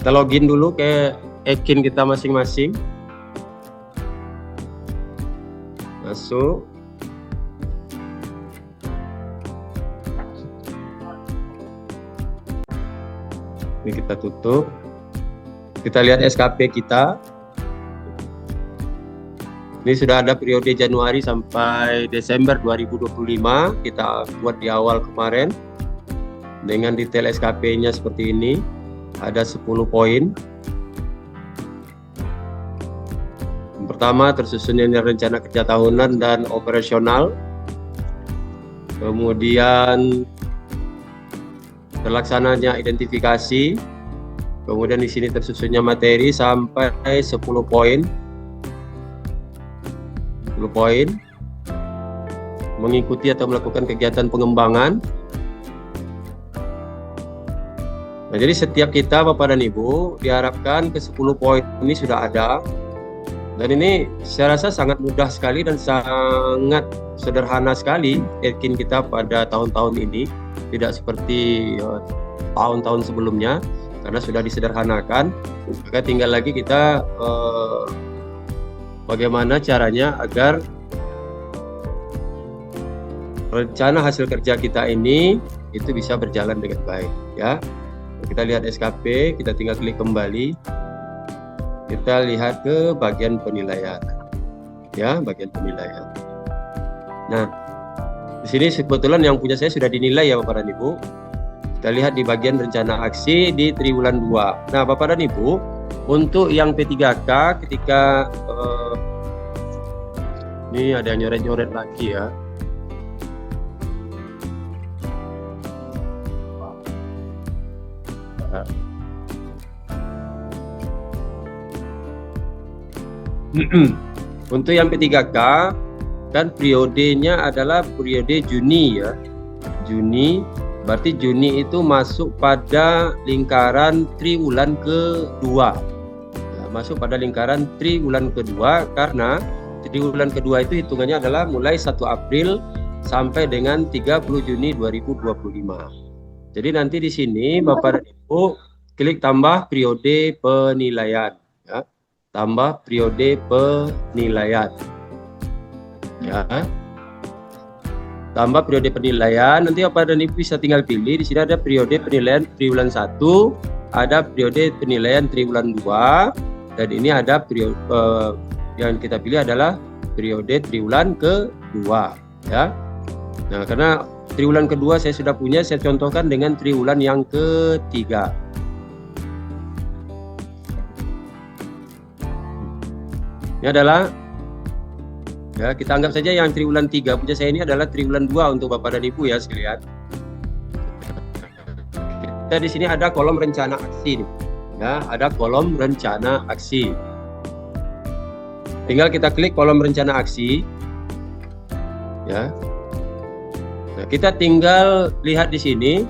Kita login dulu ke account kita masing-masing. Masuk. Ini kita tutup. Kita lihat SKP kita. Ini sudah ada periode Januari sampai Desember 2025. Kita buat di awal kemarin. Dengan detail SKP-nya seperti ini. Ada 10 poin. Yang pertama tersusunnya rencana kerja tahunan dan operasional. Kemudian terlaksananya identifikasi. Kemudian di sini tersusunnya materi sampai 10 poin. 10 poin. Mengikuti atau melakukan kegiatan pengembangan. Nah, jadi setiap kita Bapak dan Ibu diharapkan ke 10 poin ini sudah ada. Dan ini saya rasa sangat mudah sekali dan sangat sederhana sekali yakin kita pada tahun-tahun ini. Tidak seperti tahun-tahun sebelumnya karena sudah disederhanakan. Maka tinggal lagi kita bagaimana caranya agar rencana hasil kerja kita ini itu bisa berjalan dengan baik, ya. Kita lihat SKP, kita tinggal klik kembali. Kita lihat ke bagian penilaian, ya, bagian penilaian. Nah, di sini kebetulan yang punya saya sudah dinilai ya Bapak dan Ibu. Kita lihat di bagian rencana aksi di triwulan 2. Nah, Bapak dan Ibu, untuk yang P3K ketika ini ada yang nyoret-nyoret lagi ya. Untuk yang P3K kan periodenya adalah periode Juni ya. Juni, berarti Juni itu masuk pada lingkaran triwulan kedua. Ya, masuk pada lingkaran triwulan kedua karena triwulan kedua itu hitungannya adalah mulai 1 April sampai dengan 30 Juni 2025. Jadi nanti di sini Bapak dan Ibu klik tambah periode penilaian ya. Tambah periode penilaian. Ya. Tambah periode penilaian, nanti Bapak dan Ibu bisa tinggal pilih. Di sini ada periode penilaian triwulan 1, ada periode penilaian triwulan 2, dan ini ada periode yang kita pilih adalah periode triwulan kedua, ya. Nah, karena triwulan kedua saya sudah punya, saya contohkan dengan triwulan yang ketiga. Ini adalah, ya, kita anggap saja yang triwulan 3 punya saya ini adalah triwulan 2 untuk Bapak dan Ibu ya sekalian. Kita di sini ada kolom rencana aksi nih. Ya, ada kolom rencana aksi. Tinggal kita klik kolom rencana aksi. Ya. Nah, kita tinggal lihat di sini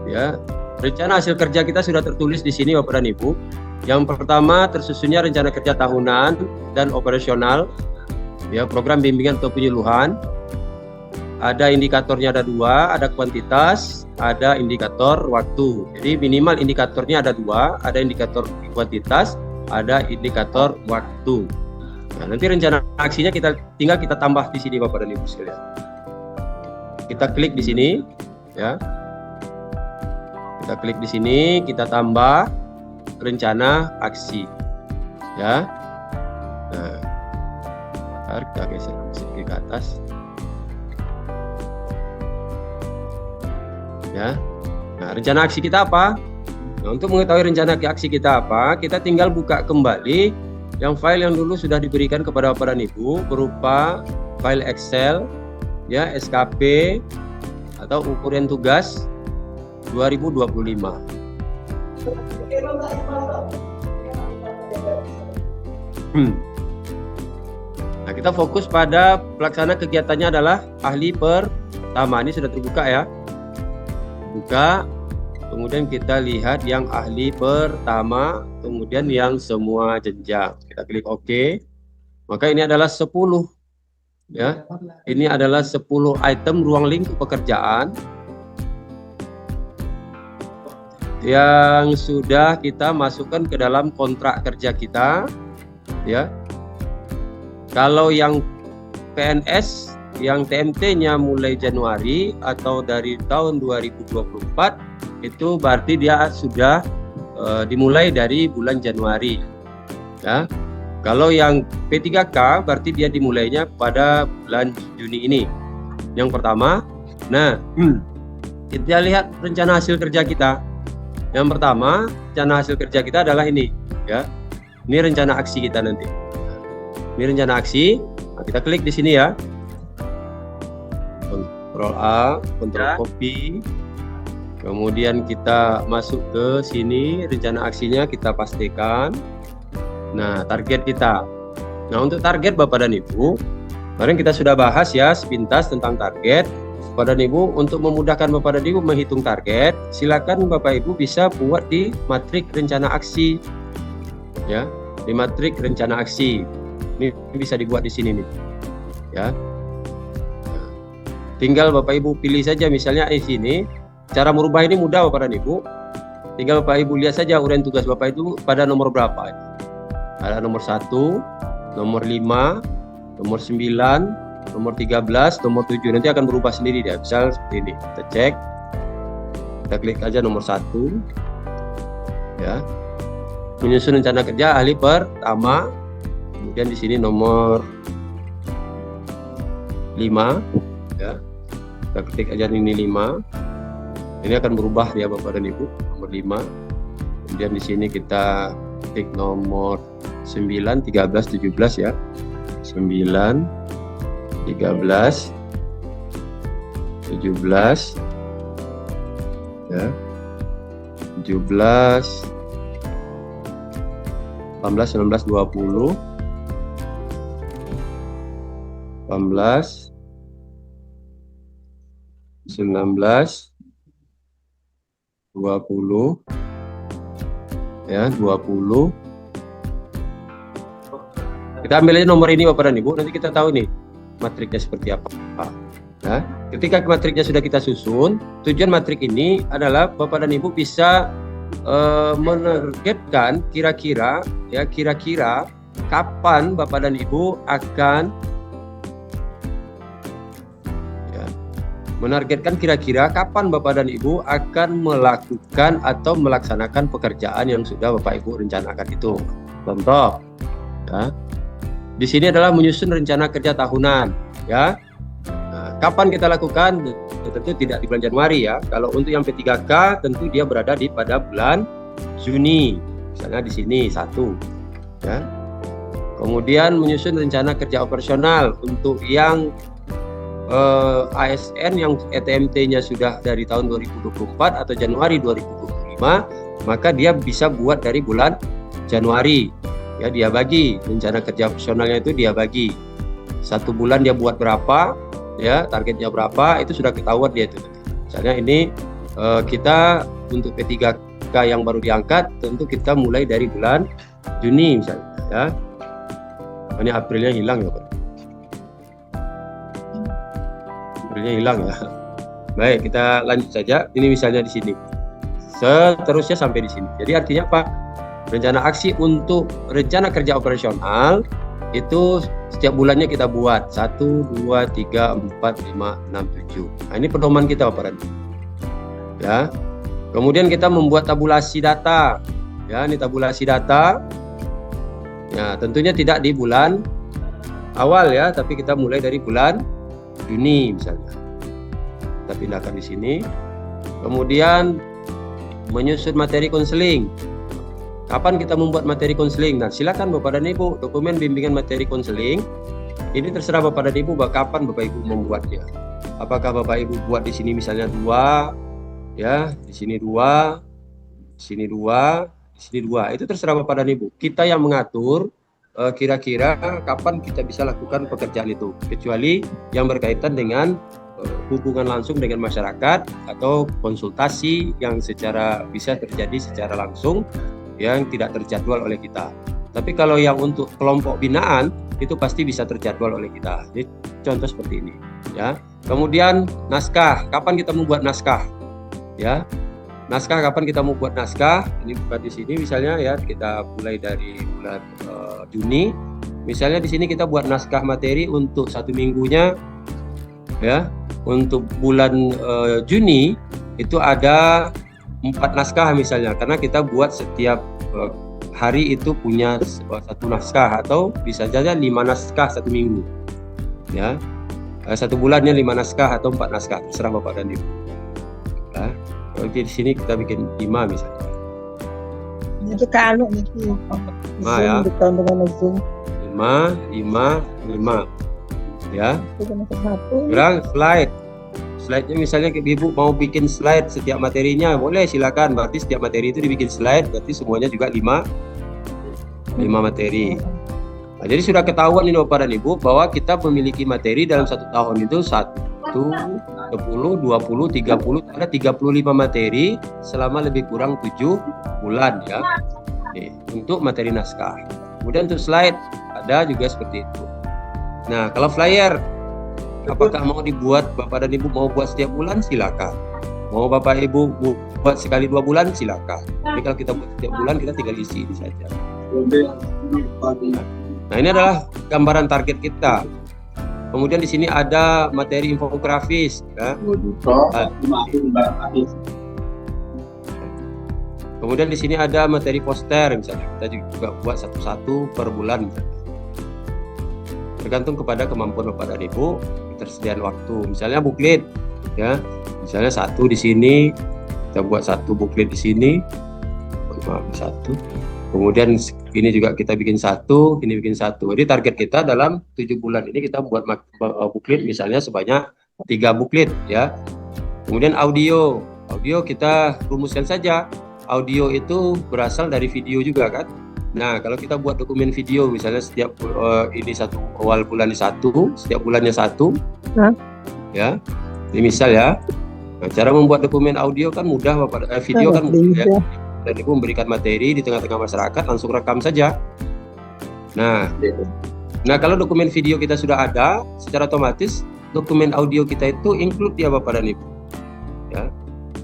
ya, rencana hasil kerja kita sudah tertulis di sini Bapak dan Ibu. Yang pertama tersusunnya rencana kerja tahunan dan operasional. Ya, program bimbingan atau penyuluhan. Ada indikatornya ada 2, ada kuantitas, ada indikator waktu. Jadi minimal indikatornya ada 2, ada indikator kuantitas, ada indikator waktu. Nah, nanti rencana aksinya tinggal kita tambah di sini Bapak dan Ibu sekalian. Kita klik di sini, ya. Kita klik di sini, kita tambah rencana aksi, ya. Nah, kita geser sedikit ke atas, ya. Nah, rencana aksi kita apa? Nah, untuk mengetahui rencana aksi kita apa, kita tinggal buka kembali yang file yang dulu sudah diberikan kepada Bapak dan Ibu berupa file Excel, ya, SKP atau ukuran tugas 2025. Nah, kita fokus pada pelaksana kegiatannya adalah ahli pertama. Ini sudah terbuka ya. Buka, kemudian kita lihat yang ahli pertama, kemudian yang semua jenjang. Kita klik OK. Maka ini adalah 10 ya. Ini adalah 10 item ruang lingkup pekerjaan. yang sudah kita masukkan ke dalam kontrak kerja kita, ya. Kalau yang PNS yang TMT-nya mulai Januari atau dari tahun 2024, itu berarti dia sudah dimulai dari bulan Januari, ya. Kalau yang P3K berarti dia dimulainya pada bulan Juni ini. Yang pertama, nah kita lihat rencana hasil kerja kita. Yang pertama, rencana hasil kerja kita adalah ini, ya. Ini rencana aksi kita nanti. Ini rencana aksi. Nah, kita klik di sini ya. Ctrl A, Ctrl copy. Kemudian kita masuk ke sini, rencana aksinya kita pastikan. Nah, target kita. Nah, untuk target Bapak dan Ibu, kemarin kita sudah bahas ya sepintas tentang target. Bapak dan Ibu, untuk memudahkan Bapak dan Ibu menghitung target, silakan Bapak Ibu bisa buat di matrik rencana aksi, ya, di matrik rencana aksi. Ini bisa dibuat di sini nih, ya. Tinggal Bapak Ibu pilih saja, misalnya di sini. Cara merubah ini mudah Bapak dan Ibu. Tinggal Bapak Ibu lihat saja uraian tugas Bapak itu pada nomor berapa. Ada nomor 1, nomor 5, nomor 9. Nomor 13, nomor 7, nanti akan berubah sendiri dia. Misal seperti ini, kita cek, kita klik aja nomor 1, ya, menyusun rencana kerja ahli pertama. Kemudian di sini nomor 5, ya, kita ketik aja ini 5. Ini akan berubah ya Bapak dan Ibu, nomor 5. Kemudian di sini kita klik nomor 9, 13, 17 ya, 9, 13, 17, ya, 17, 18, 19, 20, 18, 19, 20, ya, 20. Kita ambil aja nomor ini Bapak dan Ibu, nanti kita tahu nih matriknya seperti apa. Nah, ketika matriknya sudah kita susun, tujuan matrik ini adalah Bapak dan Ibu bisa menargetkan kira-kira kapan Bapak dan Ibu akan menargetkan kira-kira kapan Bapak dan Ibu akan melakukan atau melaksanakan pekerjaan yang sudah Bapak Ibu rencanakan itu. Contoh, ya. Di sini adalah menyusun rencana kerja tahunan, ya. Nah, kapan kita lakukan? Tentu tidak di bulan Januari ya. Kalau untuk yang P3K tentu dia berada pada bulan Juni. Misalnya di sini 1, ya. Kemudian menyusun rencana kerja operasional untuk yang ASN yang ETMT-nya sudah dari tahun 2024 atau Januari 2025, maka dia bisa buat dari bulan Januari. Ya, dia bagi rencana kerja operasionalnya itu dia bagi 1 bulan dia buat berapa, ya, targetnya berapa, itu sudah ketahuan dia itu. Misalnya ini kita untuk P3K yang baru diangkat, tentu kita mulai dari bulan Juni misalnya, ya. Ini Aprilnya hilang ya Pak. Aprilnya hilang ya. Baik, kita lanjut saja. Ini misalnya di sini. Seterusnya sampai di sini. Jadi artinya apa? Rencana aksi untuk rencana kerja operasional itu setiap bulannya kita buat 1, 2, 3, 4, 5, 6, 7. Nah, ini pedoman kita Bapak. Ya. Kemudian kita membuat tabulasi data. Ya, ini tabulasi data. Ya, tentunya tidak di bulan awal ya, tapi kita mulai dari bulan Juni misalnya. Kita pindahkan di sini. Kemudian menyusun materi konseling. Kapan kita membuat materi konseling? Nah, silakan Bapak dan Ibu, dokumen bimbingan materi konseling. Ini terserah Bapak dan Ibu kapan Bapak Ibu membuatnya. Apakah Bapak Ibu buat di sini misalnya 2, ya, di sini 2, di sini 2, di sini 2. Itu terserah Bapak dan Ibu. Kita yang mengatur kira-kira kapan kita bisa lakukan pekerjaan itu. Kecuali yang berkaitan dengan hubungan langsung dengan masyarakat atau konsultasi yang bisa terjadi secara langsung, yang tidak terjadwal oleh kita. Tapi kalau yang untuk kelompok binaan itu pasti bisa terjadwal oleh kita. Jadi contoh seperti ini, ya. Kemudian naskah, kapan kita membuat naskah? Ya. naskah kapan kita mau buat naskah? Ini bukan di sini misalnya ya, kita mulai dari bulan Juni. Misalnya di sini kita buat naskah materi untuk 1 minggunya ya. Untuk bulan Juni itu ada 4 naskah misalnya, karena kita buat setiap hari itu punya 1 naskah, atau bisa saja 5 naskah 1 minggu ya. 1 bulannya 5 naskah atau 4 naskah, terserah Bapak dan Ibu ya. Oke, di sini kita bikin 5 misalnya. Jadi kalau nih ya. 5 ya. Sekarang slide-nya misalnya Ibu mau bikin slide setiap materinya, boleh silakan. Berarti setiap materi itu dibikin slide, berarti semuanya juga 5 materi. Nah, jadi sudah ketahuan ini Bapak dan Ibu bahwa kita memiliki materi dalam 1 tahun itu 1, 10, 20, 30, ada 35 materi selama lebih kurang 7 bulan ya. Oke, untuk materi naskah. Kemudian untuk slide ada juga seperti itu. Nah, kalau flyer apakah mau dibuat Bapak dan Ibu mau buat setiap bulan, silakan. Mau Bapak Ibu buat sekali 2 bulan, silakan. Tapi kalau kita buat setiap bulan, kita tinggal isi ini saja. Nah, ini adalah gambaran target kita. Kemudian di sini ada materi infografis ya. Kemudian di sini ada materi poster misalnya. Kita juga buat satu-satu per bulan misalnya. Tergantung kepada kemampuan Bapak dan Ibu, ketersediaan waktu. Misalnya buklet ya. Misalnya 1 di sini, kita buat 1 buklet di sini. 1. Kemudian ini juga kita bikin 1, ini bikin 1. Jadi target kita dalam 7 bulan ini kita buat buklet misalnya sebanyak 3 buklet ya. Kemudian audio kita rumuskan saja. Audio itu berasal dari video juga kan. Nah, kalau kita buat dokumen video misalnya setiap ini awal bulan 1, setiap bulannya 1. Ya. Ini misal ya. Nah, cara membuat dokumen audio kan mudah Bapak, video kan mudah ya. Dan Ibu memberikan materi di tengah-tengah masyarakat, langsung rekam saja. Nah, kalau dokumen video kita sudah ada, secara otomatis dokumen audio kita itu include dia Bapak dan Ibu. Ya,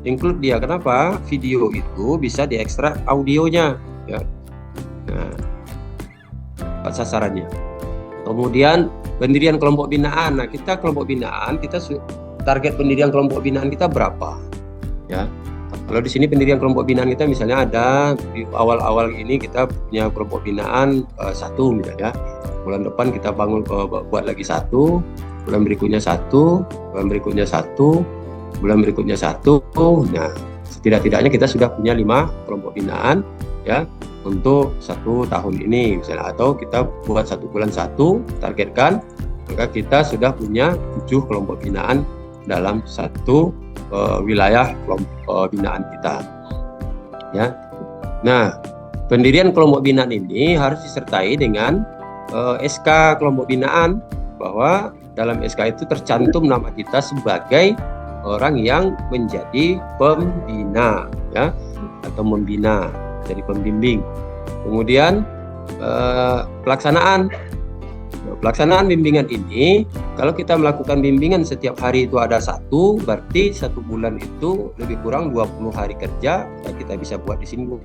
include dia. Kenapa? Video itu bisa diekstrak audionya. Ya. Nah, sasarannya. Kemudian pendirian kelompok binaan. Nah, kita kelompok binaan, kita target pendirian kelompok binaan kita berapa? Ya. Kalau di sini pendirian kelompok binaan kita misalnya ada di awal-awal ini kita punya kelompok binaan 1 misalnya. Bulan depan kita buat lagi 1, bulan berikutnya 1, bulan berikutnya 1, bulan berikutnya 1. Nah, setidak-tidaknya kita sudah punya 5 kelompok binaan ya untuk 1 tahun ini misalnya, atau kita buat 1 bulan 1 targetkan, maka kita sudah punya 7 kelompok binaan dalam 1 wilayah kelompok binaan kita ya. Nah, pendirian kelompok binaan ini harus disertai dengan SK kelompok binaan, bahwa dalam SK itu tercantum nama kita sebagai orang yang menjadi pembina ya, atau membina, jadi pembimbing. Kemudian pelaksanaan bimbingan ini, kalau kita melakukan bimbingan setiap hari itu ada 1, berarti 1 bulan itu lebih kurang 20 hari kerja, ya kita bisa buat di sini 20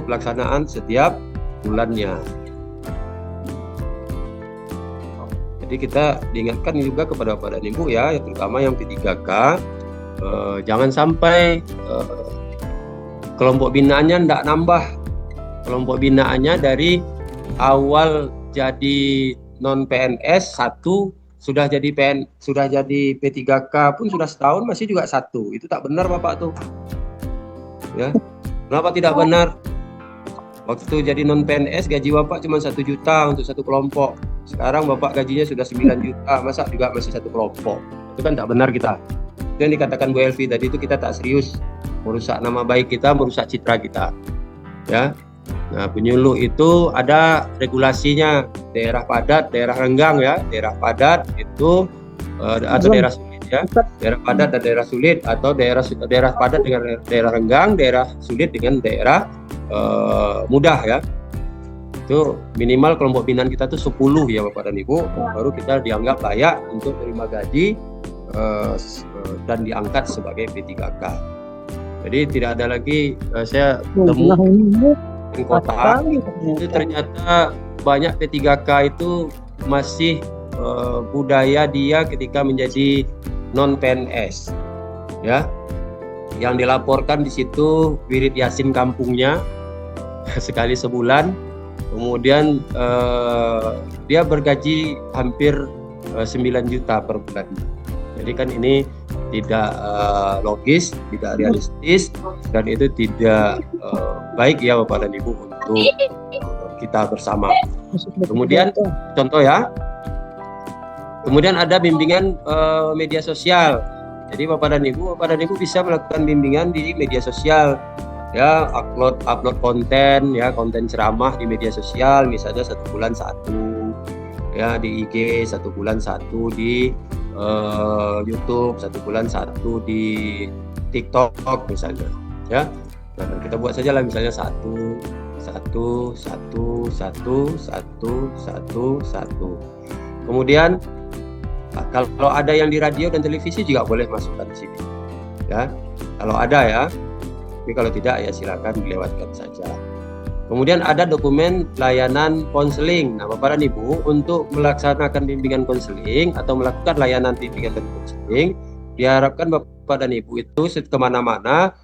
pelaksanaan setiap bulannya. Jadi kita diingatkan juga kepada Bapak dan Ibu ya, terutama yang P3K, jangan sampai kelompok binaannya tidak nambah. Kelompok binaannya dari awal jadi non PNS 1, sudah jadi P3K pun sudah setahun masih juga 1. Itu tak benar Bapak tuh. Ya. Kenapa tidak benar? Waktu jadi non PNS gaji Bapak cuma 1 juta untuk 1 kelompok. Sekarang Bapak gajinya sudah 9 juta, masa juga masih 1 kelompok. Itu kan tak benar kita. Itu yang dikatakan Bu Elvi tadi, itu kita tak serius, merusak nama baik kita, merusak citra kita. Ya. Nah, penyuluh itu ada regulasinya, daerah padat, daerah renggang ya. Daerah padat itu atau daerah sulit ya. Daerah padat dan daerah sulit, atau daerah padat dengan daerah renggang, daerah sulit dengan daerah mudah ya. Itu minimal kelompok binaan kita tuh 10 ya Bapak dan Ibu, baru kita dianggap layak untuk terima gaji dan diangkat sebagai P3K. Jadi tidak ada lagi saya temu di kota itu ternyata banyak P3K itu masih budaya dia ketika menjadi non PNS, ya, yang dilaporkan di situ wirid yasin kampungnya sekali sebulan, kemudian dia bergaji hampir 9 juta per bulan. Jadi kan ini tidak logis, tidak realistis, dan itu tidak baik ya Bapak dan Ibu untuk kita bersama. Kemudian contoh ya, kemudian ada bimbingan media sosial. Jadi Bapak dan Ibu bisa melakukan bimbingan di media sosial, ya, upload konten, ya, konten ceramah di media sosial, misalnya 1 bulan 1, ya, di IG 1 bulan 1, di YouTube 1 bulan 1, di TikTok misalnya, ya. Nah, kita buat saja lah misalnya 1. Kemudian kalau ada yang di radio dan televisi juga boleh masukkan di sini, ya. Kalau ada ya, tapi kalau tidak ya silakan dilewatkan saja. Kemudian ada dokumen layanan konseling. Nah, Bapak dan Ibu, untuk melaksanakan bimbingan konseling atau melakukan layanan bimbingan dan konseling, diharapkan Bapak dan Ibu itu kemana-mana,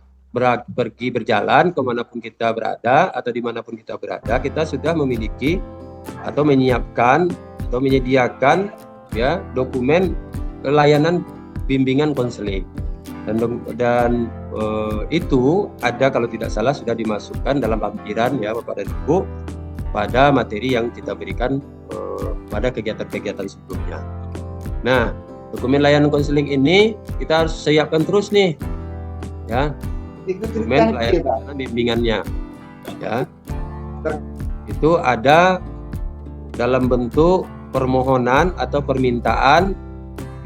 pergi berjalan kemanapun kita berada atau dimanapun kita berada, kita sudah memiliki atau menyiapkan atau menyediakan, ya, dokumen layanan bimbingan konseling. Dan itu ada, kalau tidak salah sudah dimasukkan dalam lampiran, ya Bapak dan Ibu, pada materi yang kita berikan pada kegiatan-kegiatan sebelumnya. Nah, dokumen layanan konseling ini kita harus siapkan terus nih, ya, dokumen layanan bimbingannya, ya. Itu ada dalam bentuk permohonan atau permintaan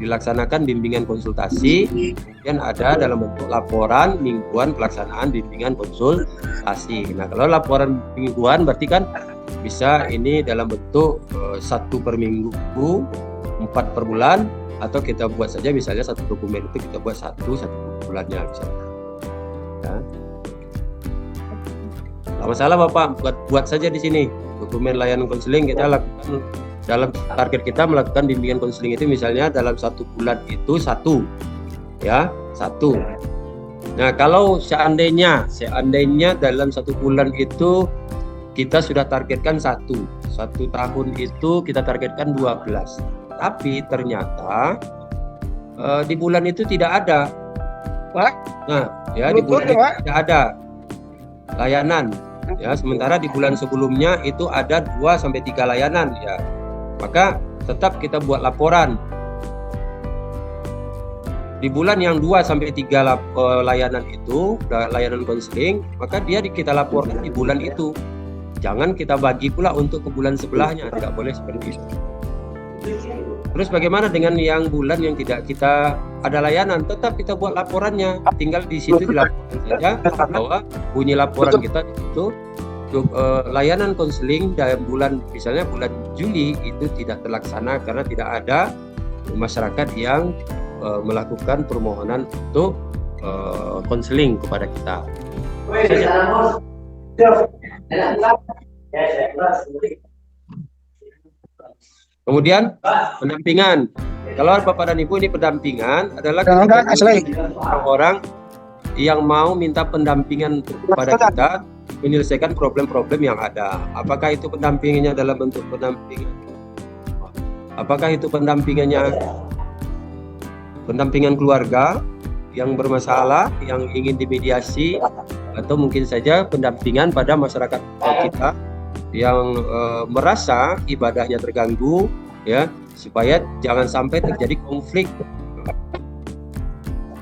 dilaksanakan bimbingan konsultasi, kemudian ada dalam bentuk laporan mingguan pelaksanaan bimbingan konsultasi. Nah, kalau laporan mingguan berarti kan bisa ini dalam bentuk 1 per minggu, 4 per bulan, atau kita buat saja misalnya 1 dokumen itu kita buat 1 bulannya misalnya. Ya. Tidak masalah Bapak, buat saja di sini dokumen layanan konseling. Kita lakukan dalam target kita melakukan bimbingan konseling itu misalnya dalam 1 bulan itu 1, ya, 1. Nah, kalau seandainya dalam 1 bulan itu kita sudah targetkan 1 tahun itu kita targetkan 12, tapi ternyata di bulan itu tidak ada, nah, ya, di bulan itu tidak ada layanan, ya, sementara di bulan sebelumnya itu ada 2-3 layanan, ya, maka tetap kita buat laporan di bulan yang 2-3 layanan itu, layanan konseling, maka dia kita laporkan di bulan itu. Jangan kita bagi pula untuk ke bulan sebelahnya, tidak boleh seperti itu. Terus bagaimana dengan yang bulan yang tidak kita ada layanan? Tetap kita buat laporannya, tinggal di situ dilaporkan saja bahwa bunyi laporan kita itu untuk layanan konseling dalam bulan, misalnya bulan Juli itu tidak terlaksana karena tidak ada masyarakat yang melakukan permohonan untuk konseling kepada kita. Kemudian pendampingan. Kalau Bapak dan Ibu, ini pendampingan adalah orang yang mau minta pendampingan kepada kita menyelesaikan problem-problem yang ada. Apakah itu pendampingannya dalam bentuk pendampingan? Apakah itu pendampingannya pendampingan keluarga yang bermasalah, yang ingin dimediasi, atau mungkin saja pendampingan pada masyarakat kita yang merasa ibadahnya terganggu, ya, supaya jangan sampai terjadi konflik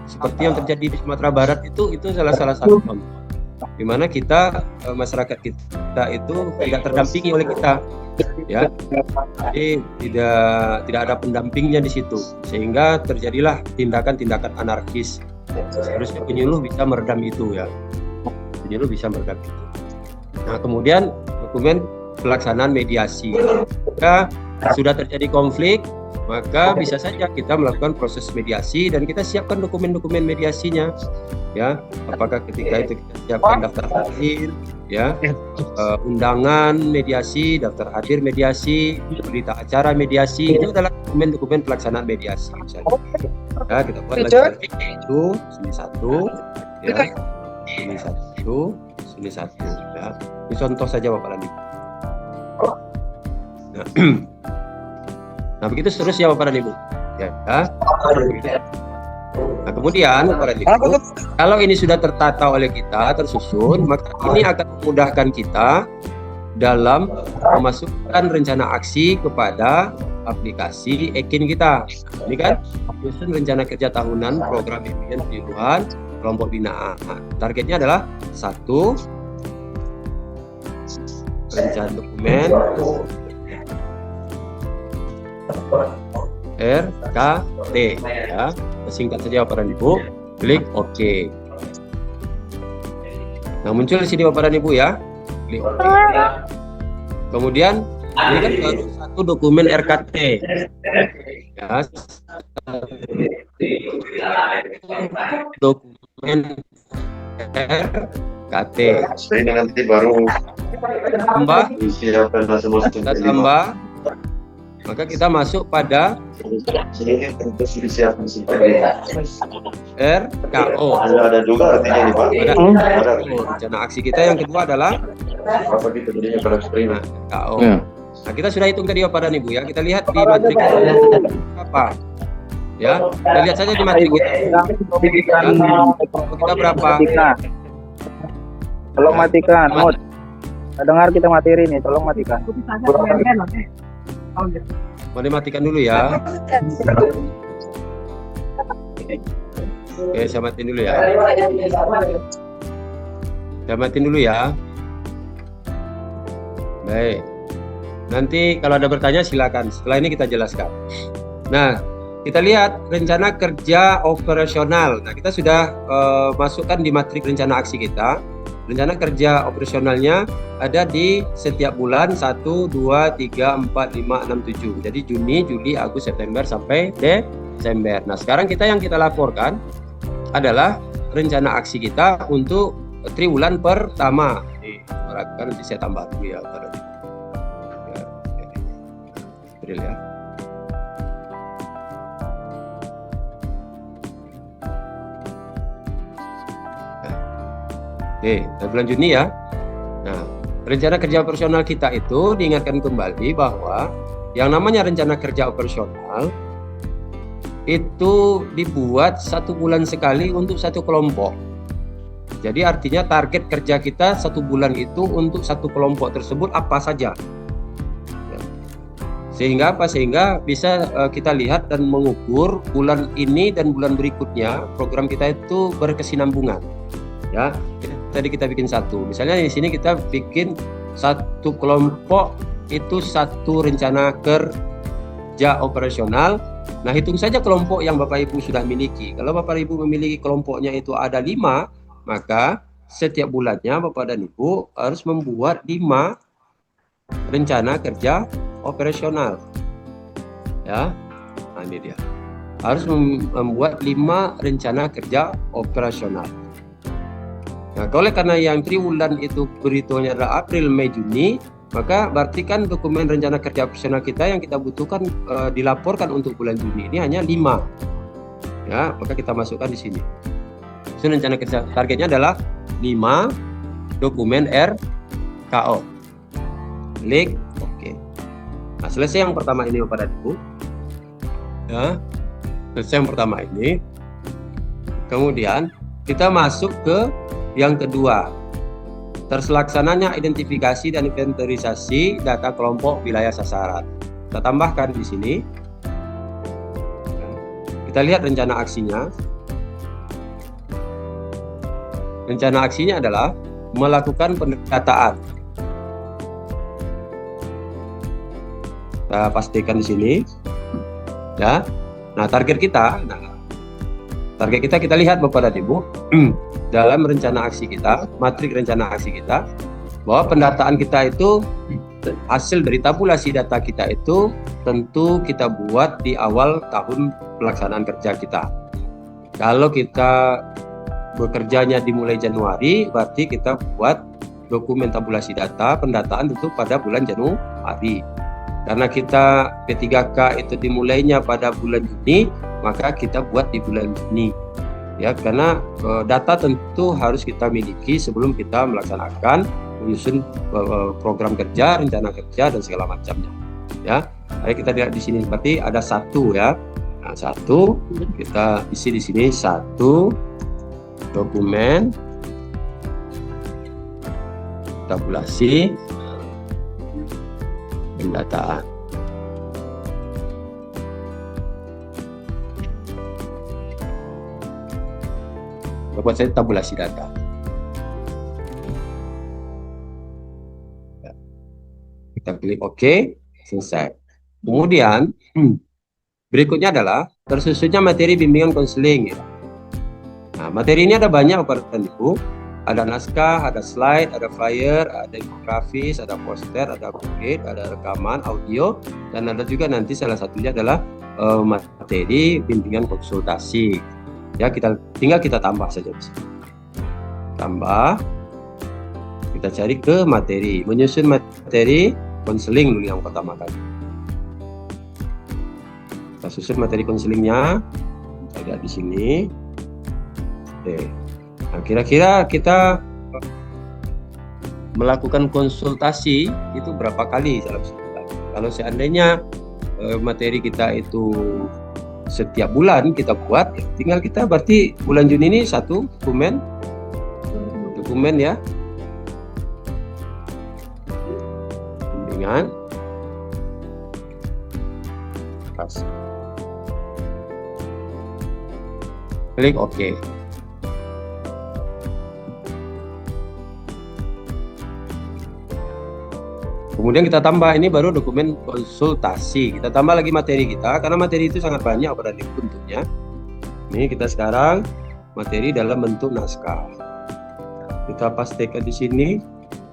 seperti yang terjadi di Sumatera Barat. Itu salah satu contoh di mana kita masyarakat kita itu tidak terdampingi oleh kita, ya, jadi tidak ada pendampingnya di situ, sehingga terjadilah tindakan-tindakan anarkis. Seharusnya penyuluh bisa meredam itu, ya, penyuluh bisa meredam itu. Nah, kemudian dokumen pelaksanaan mediasi. Jika sudah terjadi konflik, maka bisa saja kita melakukan proses mediasi dan kita siapkan dokumen-dokumen mediasinya, ya. Apakah ketika itu kita siapkan daftar hadir, ya, undangan mediasi, daftar hadir mediasi, berita acara mediasi, itu adalah dokumen-dokumen pelaksanaan mediasi. Misalnya. Ya, kita buat lagi itu sini satu, ya, sini satu, sini satu, ya. Ini contoh saja Bapak dan Ibu. Nah, begitu seterusnya Bapak dan Ibu. Ya. Nah, kemudian Bapak dan Ibu, kalau ini sudah tertata oleh kita, tersusun, maka ini akan memudahkan kita dalam memasukkan rencana aksi kepada aplikasi Ekin kita. Ini kan menyusun rencana kerja tahunan, program bimbingan penyuluhan, kelompok binaan. Targetnya adalah 1. Rencana dokumen RKT, ya. Singkat saja Bapak dan Ibu, klik OK. Nah, muncul di sini Bapak dan Ibu, ya, klik OK. Kemudian ini kan baru satu dokumen RKT, ya, dokumen RKT. Ini nanti baru Tambah, kita tambah, maka kita masuk pada RKO. Ada juga artinya ini Pak. Ada rencana aksi kita yang kedua adalah Apa gitu jadinya kalau screen. RKO. Nah, kita sudah hitung tadi Bapak dan Ibu, ya. Kita lihat di matrik apa, ya. Kita lihat saja di matrik kita. Ya. Kita berapa? Tolong matikan, Mut. Dengar kita materi ini, tolong matikan. Mau dimatikan dulu, ya. Oke, saya matiin dulu, ya. Saya matiin dulu, ya. Baik. Nanti kalau ada bertanya silakan. Setelah ini kita jelaskan. Nah, kita lihat rencana kerja operasional. Nah, kita sudah masukkan di matrik rencana aksi kita. Rencana kerja operasionalnya ada di setiap bulan 1, 2, 3, 4, 5, 6, 7. Jadi Juni, Juli, Agustus, September sampai Desember. Nah, sekarang yang kita laporkan adalah rencana aksi kita untuk triwulan pertama. Nanti saya tambah dulu, ya. Ya. Oke, bulan Juni, ya. Nah, rencana kerja operasional kita itu diingatkan kembali bahwa yang namanya rencana kerja operasional itu dibuat 1 bulan sekali untuk satu kelompok. Jadi artinya target kerja kita 1 bulan itu untuk satu kelompok tersebut apa saja. Sehingga apa? Sehingga bisa kita lihat dan mengukur bulan ini dan bulan berikutnya program kita itu berkesinambungan. Ya, tadi kita bikin 1. Misalnya di sini kita bikin 1 kelompok itu 1 rencana kerja operasional. Nah, hitung saja kelompok yang Bapak Ibu sudah miliki. Kalau Bapak Ibu memiliki kelompoknya itu ada 5, maka setiap bulannya Bapak dan Ibu harus membuat 5 rencana kerja operasional, ya. Nah, ini dia, harus membuat 5 rencana kerja operasional. Nah, oleh karena yang triwulan itu berhitungnya adalah April, Mei, Juni, maka berarti kan dokumen rencana kerja operasional kita yang kita butuhkan dilaporkan untuk bulan Juni ini hanya 5, ya. Maka kita masukkan di sini. So, rencana kerja targetnya adalah 5 dokumen RKO. Klik OK. Nah, selesai yang pertama ini Bapak dan Ibu, ya. Selesai yang pertama ini, kemudian kita masuk ke yang kedua, terselaksananya identifikasi dan inventarisasi data kelompok wilayah sasaran. Kita tambahkan di sini. Kita lihat rencana aksinya. Rencana aksinya adalah melakukan pendataan. Kita pastikan di sini, ya. Nah, target kita kita lihat Bapak dan Ibu dalam rencana aksi kita, matrik rencana aksi kita, bahwa pendataan kita itu hasil dari tabulasi data kita itu tentu kita buat di awal tahun pelaksanaan kerja kita. Kalau kita bekerjanya dimulai Januari, berarti kita buat dokumen tabulasi data pendataan tentu pada bulan Januari. Karena kita P3K itu dimulainya pada bulan Juni, maka kita buat di bulan Juni. Ya, karena data tentu harus kita miliki sebelum kita melaksanakan menyusun program kerja, rencana kerja dan segala macamnya. Ya, baik, kita lihat di sini seperti ada satu ya. Nah, satu kita isi di sini satu dokumen tabulasi pendataan. Buat saya tabulasi data. Kita klik OK, selesai. Kemudian berikutnya adalah tersusunnya materi bimbingan konseling. Ya. Nah, materi ini ada banyak Bapak dan Ibu. Ada naskah, ada slide, ada flyer, ada infografis, ada poster, ada buku, ada rekaman audio, dan ada juga nanti salah satunya adalah materi bimbingan konsultasi. Ya, tinggal kita tambah saja di sini. Tambah, kita cari ke materi, menyusun materi konseling dulu yang pertama kali. Kita susun materi konselingnya, kita lihat di sini. Oke. Nah, kira-kira kita melakukan konsultasi itu berapa kali dalam sebulan? Kalau seandainya materi kita itu setiap bulan kita buat, ya, tinggal kita berarti bulan Juni ini satu dokumen ya, bimbingan pas, klik OK. Kemudian kita tambah, ini baru dokumen konsultasi. Kita tambah lagi materi kita, karena materi itu sangat banyak pada bentuknya. Ini kita sekarang materi dalam bentuk naskah. Kita pastikan di sini.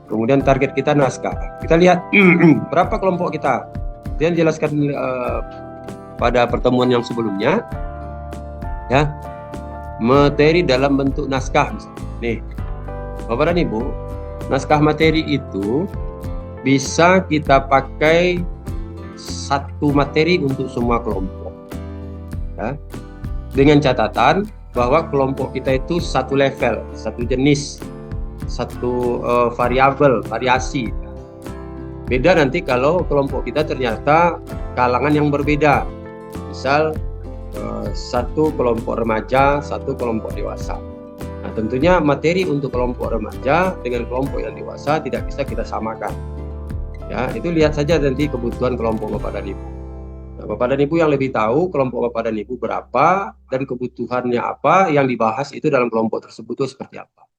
Kemudian target kita naskah. Kita lihat berapa kelompok kita. Dia jelaskan pada pertemuan yang sebelumnya. Ya, materi dalam bentuk naskah. Nih, Bapak dan Ibu, naskah materi itu bisa kita pakai satu materi untuk semua kelompok, ya. Dengan catatan bahwa kelompok kita itu satu level, satu jenis, satu variasi. Beda nanti kalau kelompok kita ternyata kalangan yang berbeda, misal satu kelompok remaja, satu kelompok dewasa. Nah, tentunya materi untuk kelompok remaja dengan kelompok yang dewasa tidak bisa kita samakan. Ya, itu lihat saja nanti kebutuhan kelompok Bapak dan Ibu. Nah, Bapak dan Ibu yang lebih tahu kelompok Bapak dan Ibu berapa dan kebutuhannya apa, yang dibahas itu dalam kelompok tersebut itu seperti apa.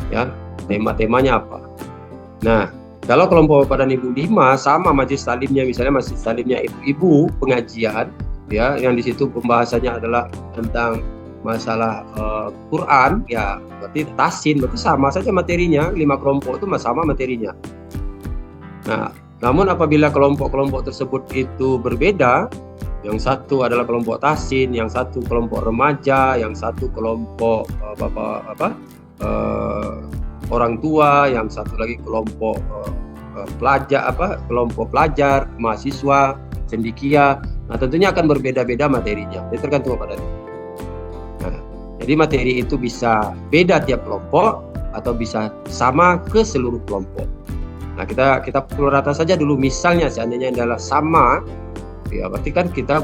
Ya, tema-temanya apa. Nah, kalau kelompok Bapak dan Ibu 5 sama majelis taklimnya, misalnya majelis taklimnya ibu-ibu pengajian, ya, yang di situ pembahasannya adalah tentang masalah Quran, ya, berarti tasin, berarti sama saja materinya, 5 kelompok itu sama materinya. Nah, namun apabila kelompok-kelompok tersebut itu berbeda, yang satu adalah kelompok tasin, yang satu kelompok remaja, yang satu kelompok orang tua, yang satu lagi kelompok kelompok pelajar, mahasiswa, cendekia. Nah, tentunya akan berbeda-beda materinya. Itu tergantung pada. Nah, jadi materi itu bisa beda tiap kelompok atau bisa sama ke seluruh kelompok. Nah, kita pukul rata saja dulu. Misalnya seandainya adalah sama, ya berarti kan kita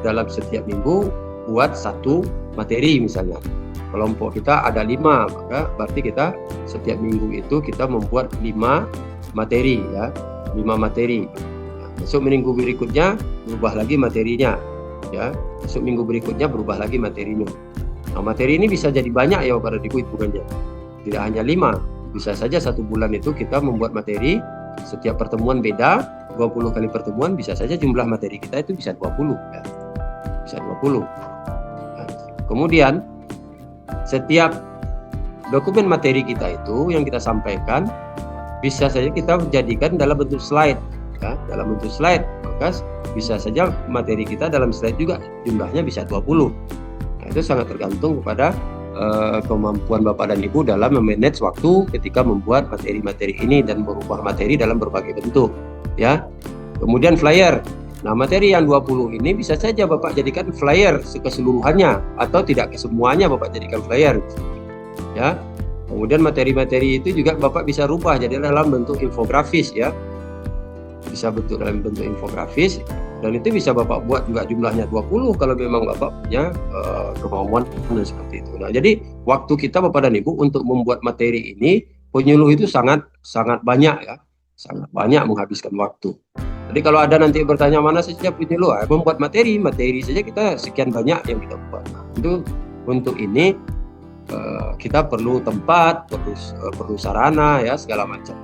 dalam setiap minggu buat satu materi misalnya. Kelompok kita ada 5, maka berarti kita setiap minggu itu kita membuat 5 materi, ya, 5 materi. Nah, besok minggu berikutnya berubah lagi materinya, ya. Besok minggu berikutnya berubah lagi materinya. Nah, materi ini bisa jadi banyak ya pada hitungannya. Tidak hanya 5. Bisa saja satu bulan itu kita membuat materi, setiap pertemuan beda, 20 kali pertemuan, bisa saja jumlah materi kita itu bisa 20, ya. Bisa 20. Nah, kemudian setiap dokumen materi kita itu yang kita sampaikan bisa saja kita jadikan dalam bentuk slide, ya, dalam bentuk slide. Maka bisa saja materi kita dalam slide juga jumlahnya bisa 20. Nah, itu sangat tergantung kepada kemampuan Bapak dan Ibu dalam memanage waktu ketika membuat materi-materi ini dan berubah materi dalam berbagai bentuk, ya. Kemudian flyer. Nah, materi yang 20 ini bisa saja Bapak jadikan flyer keseluruhannya atau tidak kesemuanya Bapak jadikan flyer, ya. Kemudian materi-materi itu juga Bapak bisa rubah jadi dalam bentuk infografis, ya. Bisa bentuk dalam bentuk infografis, dan itu bisa Bapak buat juga jumlahnya 20 kalau memang Bapak punya kemauan dan seperti itu. Nah, jadi waktu kita Bapak dan Ibu untuk membuat materi ini, penyuluh itu sangat banyak, ya. Sangat banyak menghabiskan waktu. Jadi kalau ada nanti bertanya mana saja penyuluh, membuat materi saja kita sekian banyak yang kita buat. Itu untuk ini kita perlu tempat, perlu sarana, ya, segala macam.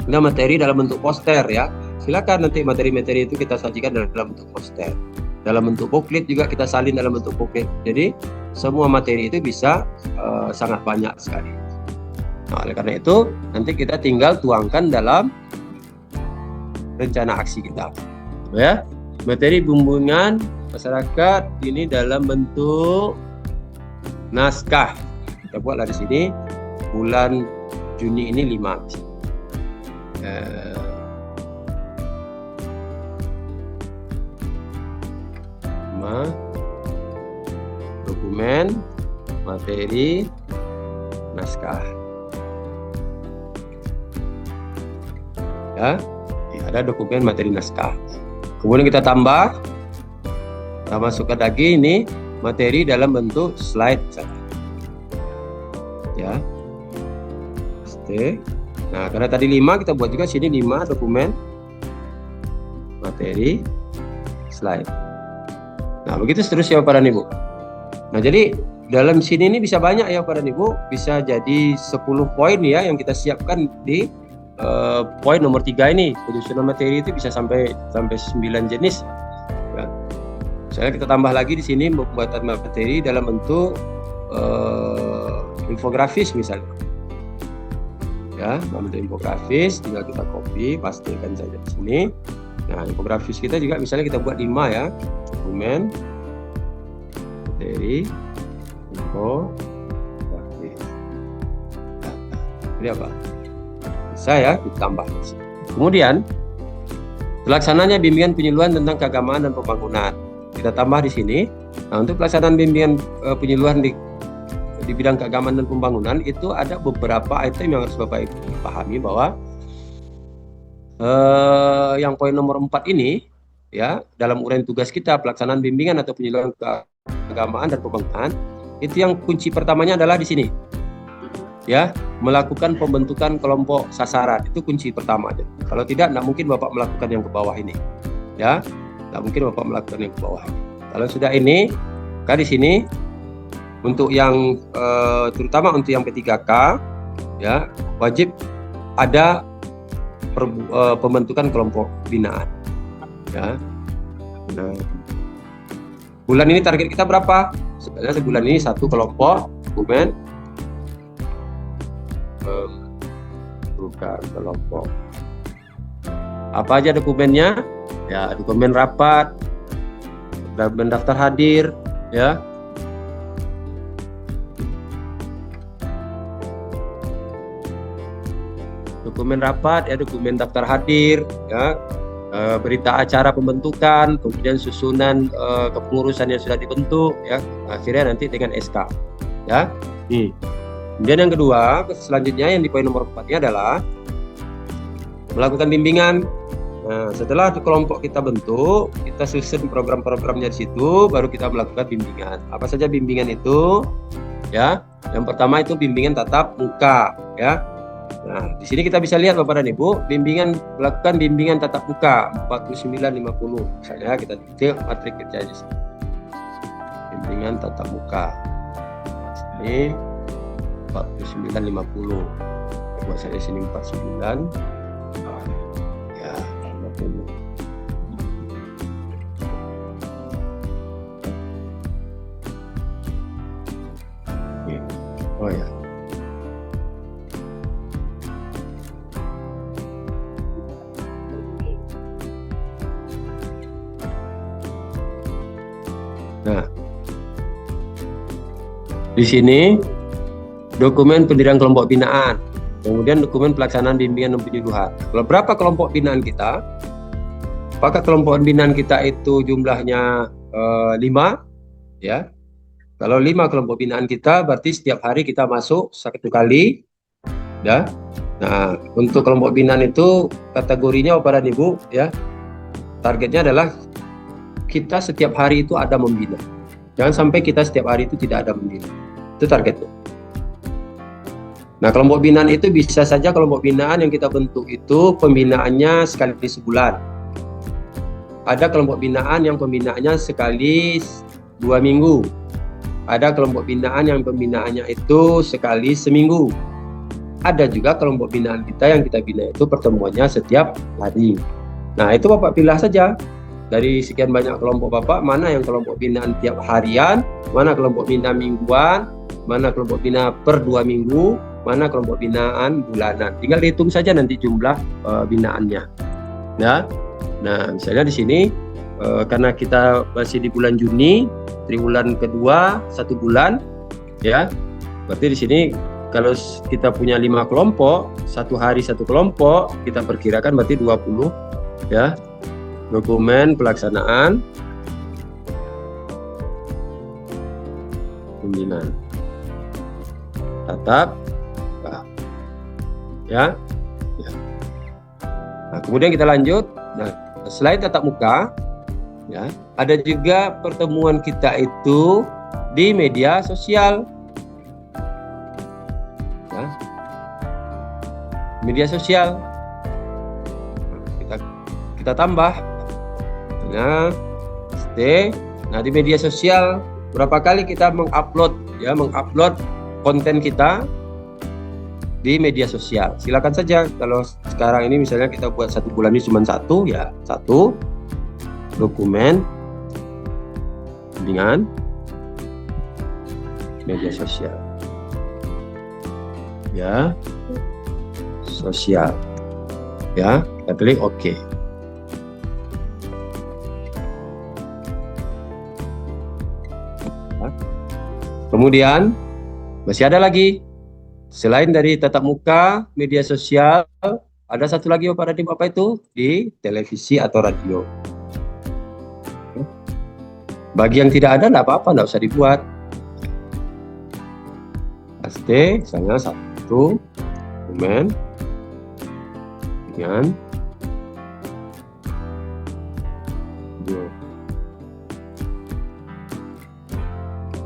Nah, materi dalam bentuk poster, ya. Silakan nanti materi-materi itu kita sajikan dalam bentuk poster. Dalam bentuk booklet juga kita salin dalam bentuk booklet. Jadi semua materi itu bisa sangat banyak sekali. Nah, oleh karena itu nanti kita tinggal tuangkan dalam rencana aksi kita, ya. Materi bimbingan masyarakat ini dalam bentuk naskah. Kita buatlah di sini bulan Juni ini 5. Dokumen materi naskah, ya. Ada dokumen materi naskah. Kemudian kita masukkan lagi ini materi dalam bentuk slide, ya. Oke. Nah, karena tadi 5 kita buat juga sini 5 dokumen materi slide. Nah, begitu seterusnya Bapak dan Ibu. Nah, jadi dalam sini ini bisa banyak ya Bapak dan Ibu, bisa jadi 10 poin ya yang kita siapkan di poin nomor 3 ini. Penyusunan materi itu bisa sampai 9 jenis. Ya. Misalnya kita tambah lagi di sini pembuatan materi dalam bentuk infografis misalnya. Ya, dalam bentuk infografis tinggal kita copy, pastikan saja di sini. Nah, infografis kita juga misalnya kita buat 5 ya. Dokumen materi infografis. Ini apa? Bisa ya ditambah. Kemudian pelaksananya bimbingan penyuluhan tentang keagamaan dan pembangunan. Kita tambah di sini. Nah, untuk pelaksanaan bimbingan penyuluhan di bidang keagamaan dan pembangunan itu ada beberapa item yang harus Bapak Ibu pahami bahwa yang poin nomor 4 ini ya, dalam uraian tugas kita pelaksanaan bimbingan atau penyuluhan keagamaan dan pembangunan, itu yang kunci pertamanya adalah di sini. Ya, melakukan pembentukan kelompok sasaran itu kunci pertama aja. Kalau tidak mungkin Bapak melakukan yang ke bawah ini. Ya, tidak mungkin Bapak melakukan yang ke bawah ini. Kalau sudah ini, maka di sini untuk yang terutama untuk yang P3K ya, wajib ada pembentukan kelompok binaan. Ya. Nah, bulan ini target kita berapa? Sebenarnya sebulan ini 1 kelompok dokumen. Bukan kelompok. Apa aja dokumennya? Ya, dokumen rapat, dokumen daftar hadir, ya. Dokumen rapat, ya, dokumen daftar hadir, ya. Berita acara pembentukan, kemudian susunan kepengurusan yang sudah dibentuk, ya. Akhirnya nanti dengan SK, ya. Kemudian yang kedua, selanjutnya yang di poin nomor 4-nya adalah melakukan bimbingan. Nah, setelah kelompok kita bentuk, kita susun program-programnya di situ, baru kita melakukan bimbingan. Apa saja bimbingan itu? Ya, yang pertama itu bimbingan tatap muka, ya. Nah, di sini kita bisa lihat Bapak dan Ibu, melakukan bimbingan tatap muka 4950. Misalnya kita ketik matrik kerja di sini. Bimbingan tatap muka. Ini 4950. Buat saya di sini 49. Ya, 50. Oh ya. Nah, di sini dokumen pendirian kelompok binaan, kemudian dokumen pelaksanaan bimbingan dan penyuluhan. Kalau berapa kelompok binaan kita? Apakah kelompok binaan kita itu jumlahnya 5? Ya. Kalau 5 kelompok binaan kita, berarti setiap hari kita masuk 1 kali. Ya. Nah, untuk kelompok binaan itu kategorinya Bapak dan Ibu, ya. Targetnya adalah kita setiap hari itu ada membina. Jangan sampai kita setiap hari itu tidak ada membina. Itu targetnya. Nah, kelompok binaan itu bisa saja kelompok binaan yang kita bentuk itu pembinaannya sekali sebulan. Ada kelompok binaan yang pembinaannya sekali 2 minggu. Ada kelompok binaan yang pembinaannya itu sekali seminggu. Ada juga kelompok binaan kita yang kita bina itu pertemuannya setiap hari. Nah, itu Bapak pilih saja. Dari sekian banyak kelompok Bapak, mana yang kelompok binaan tiap harian, mana kelompok binaan mingguan, mana kelompok binaan per 2 minggu, mana kelompok binaan bulanan. Tinggal dihitung saja nanti jumlah binaannya. Ya. Nah, misalnya di sini karena kita masih di bulan Juni, triwulan kedua 1 bulan, ya. Berarti di sini kalau kita punya 5 kelompok, 1 hari 1 kelompok, kita perkirakan berarti 20, ya. Dokumen pelaksanaan pembinaan tatap ya. Nah, kemudian kita lanjut. Nah, selain tatap muka, ya, ada juga pertemuan kita itu di media sosial. Ya. Media sosial. Kita tambah. Nah, nah di media sosial berapa kali kita mengupload konten kita di media sosial. Silakan saja. Kalau sekarang ini misalnya kita buat 1 bulan ini cuma 1, ya 1 dokumen dengan media sosial. Ya, sosial. Ya, kita klik OK. Kemudian masih ada lagi selain dari tatap muka, media sosial, ada satu lagi Bapak dan Ibu, apa itu? Di televisi atau radio. Bagi yang tidak ada, tidak apa-apa, tidak usah dibuat. Paste, misalnya 1 dokumen dengan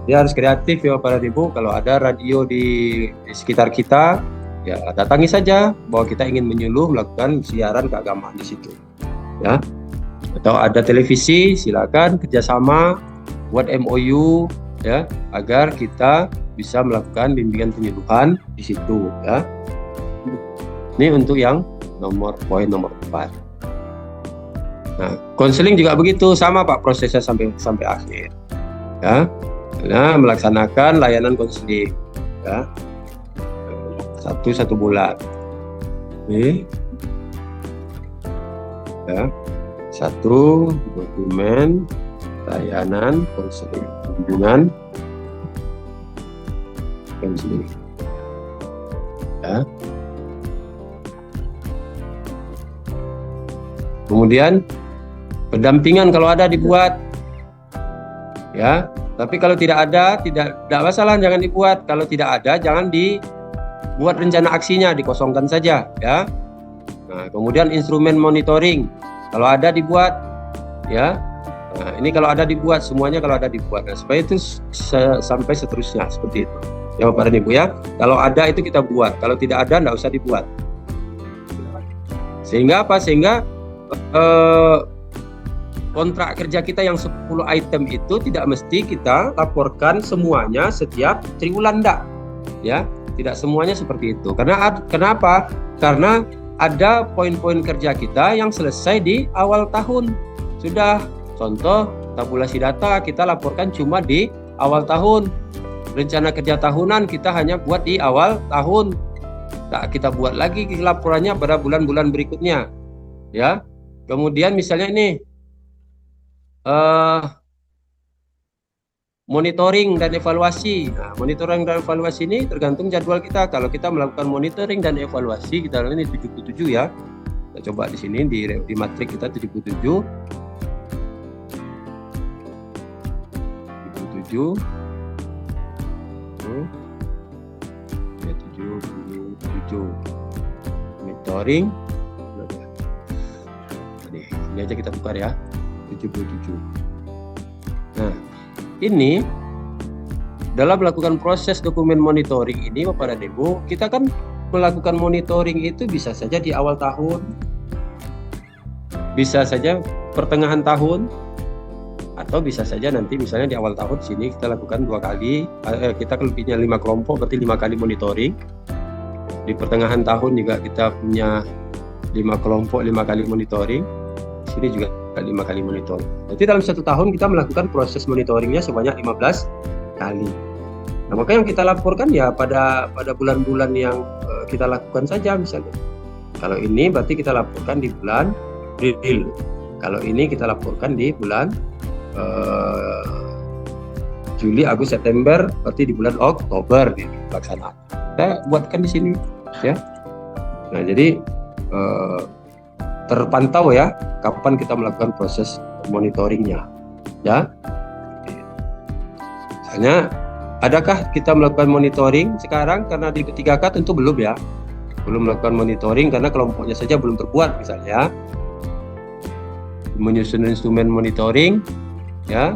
dia harus kreatif ya Bapak dan Ibu. Kalau ada radio di sekitar kita, ya datangi saja bahwa kita ingin menyuluh melakukan siaran keagamaan di situ. Ya. Atau ada televisi, silakan kerjasama buat MOU ya agar kita bisa melakukan bimbingan penyuluhan di situ ya. Ini untuk yang poin nomor 4. Nah, konseling juga begitu, sama Pak prosesnya sampai akhir. Ya. Nah, melaksanakan layanan konseling ya. 1 bulan. Oke. Ya. 1 dokumen layanan konseling bimbingan konseling. Ya. Kemudian pendampingan kalau ada dibuat. Ya. Tapi kalau tidak ada, tidak masalah, jangan dibuat. Kalau tidak ada, jangan dibuat rencana aksinya, dikosongkan saja, ya. Nah, kemudian instrumen monitoring, kalau ada dibuat, ya. Nah, ini kalau ada dibuat, semuanya kalau ada dibuat. Nah, supaya itu sampai seterusnya seperti itu. Ya, Bapak dan Ibu ya. Kalau ada itu kita buat, kalau tidak ada, tidak usah dibuat. Sehingga apa? Sehingga kontrak kerja kita yang 10 item itu tidak mesti kita laporkan semuanya setiap triwulan, enggak. Ya, tidak semuanya seperti itu. Kenapa? Karena ada poin-poin kerja kita yang selesai di awal tahun. Sudah, contoh tabulasi data kita laporkan cuma di awal tahun. Rencana kerja tahunan kita hanya buat di awal tahun. Tak kita buat lagi laporannya pada bulan-bulan berikutnya. Ya. Kemudian misalnya ini monitoring dan evaluasi. Nah, monitoring dan evaluasi ini tergantung jadwal kita. Kalau kita melakukan monitoring dan evaluasi, kita ini 77 ya. Kita coba di sini di matrik kita 77. 77. Ya 77. Monitoring. Ini aja kita tukar ya. 77. Nah, ini dalam melakukan proses dokumen monitoring ini Bapak dan Ibu, kita kan melakukan monitoring itu bisa saja di awal tahun, bisa saja pertengahan tahun, atau bisa saja nanti misalnya di awal tahun sini kita lakukan 2 kali, kita lebihnya 5 kelompok berarti 5 kali monitoring. Di pertengahan tahun juga kita punya 5 kelompok 5 kali monitoring. Di sini juga 5 kali monitoring. Jadi dalam 1 tahun kita melakukan proses monitoringnya sebanyak 15 kali. Nah, maka yang kita laporkan ya pada bulan-bulan yang kita lakukan saja misalnya. Kalau ini berarti kita laporkan di bulan April. Kalau ini kita laporkan di bulan Juli, Agustus, September, berarti di bulan Oktober pelaksanaan. Saya buatkan di sini ya. Nah, jadi terpantau ya kapan kita melakukan proses monitoringnya ya. Misalnya, adakah kita melakukan monitoring sekarang? Karena di 3K tentu belum ya, belum melakukan monitoring karena kelompoknya saja belum terbuat misalnya. Menyusun instrumen monitoring ya,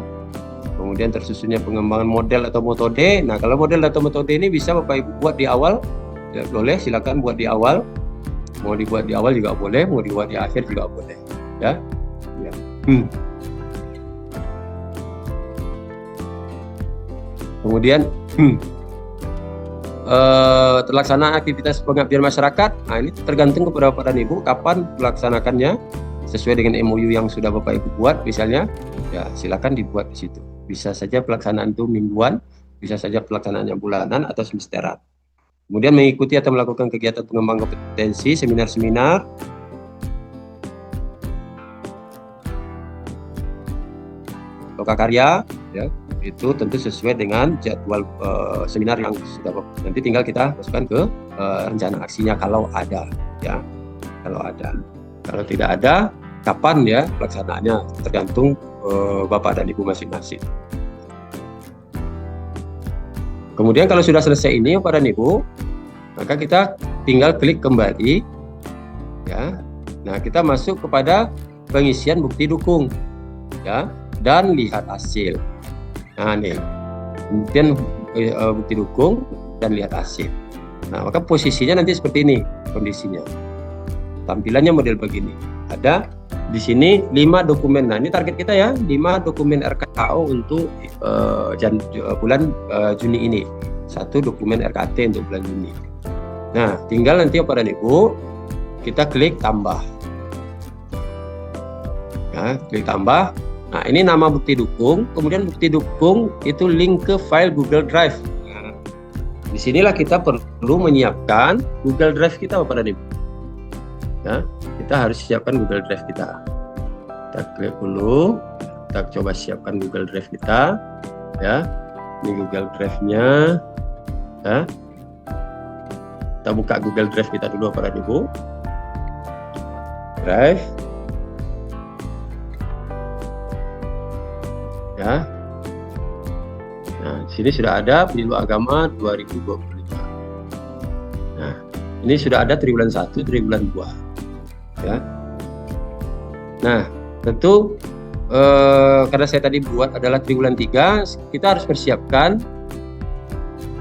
kemudian tersusunnya pengembangan model atau metode. Nah, kalau model atau metode ini bisa Bapak Ibu buat di awal ya, boleh silakan buat di awal. Mau dibuat di awal juga boleh, mau dibuat di akhir juga boleh ya. Kemudian terlaksanaan aktivitas pengabdian masyarakat. Nah, ini tergantung kepada Bapak dan Ibu kapan melaksanakannya sesuai dengan MOU yang sudah Bapak Ibu buat misalnya ya, silakan dibuat di situ. Bisa saja pelaksanaan itu mingguan, bisa saja pelaksanaannya bulanan atau semesteran. Kemudian mengikuti atau melakukan kegiatan pengembangan kompetensi, seminar-seminar. Lokakarya ya, itu tentu sesuai dengan jadwal seminar yang sudah nanti tinggal kita masukkan ke rencana aksinya kalau ada ya. Kalau ada. Kalau tidak ada, kapan ya pelaksanaannya tergantung Bapak dan Ibu masing-masing. Kemudian kalau sudah selesai ini Bapak dan Ibu, maka kita tinggal klik kembali ya. Nah, kita masuk kepada pengisian bukti dukung ya, dan lihat hasil. Nah, nih kemudian bukti dukung dan lihat hasil. Nah, maka posisinya nanti seperti ini kondisinya. Tampilannya model begini. Ada di sini 5 dokumen. Nah, ini target kita ya, 5 dokumen RKO untuk bulan Juni ini. 1 dokumen RKT untuk bulan Juni. Nah, tinggal nanti Bapak dan Ibu kita klik tambah. Ya, klik tambah. Nah, ini nama bukti dukung. Kemudian bukti dukung itu link ke file Google Drive. Nah, disinilah kita perlu menyiapkan Google Drive kita Bapak dan Ibu. Ya, kita harus siapkan Google Drive kita. Kita klik dulu, kita coba siapkan Google Drive kita ya. Ini Google Drive-nya ya. Kita buka Google Drive kita dulu Bapak dan Ibu. Drive ya. Nah, di sini sudah ada Pemilu Agama 2025. Nah, ini sudah ada triwulan 1, triwulan 2. Ya. Nah, tentu karena saya tadi buat adalah triwulan 3, kita harus persiapkan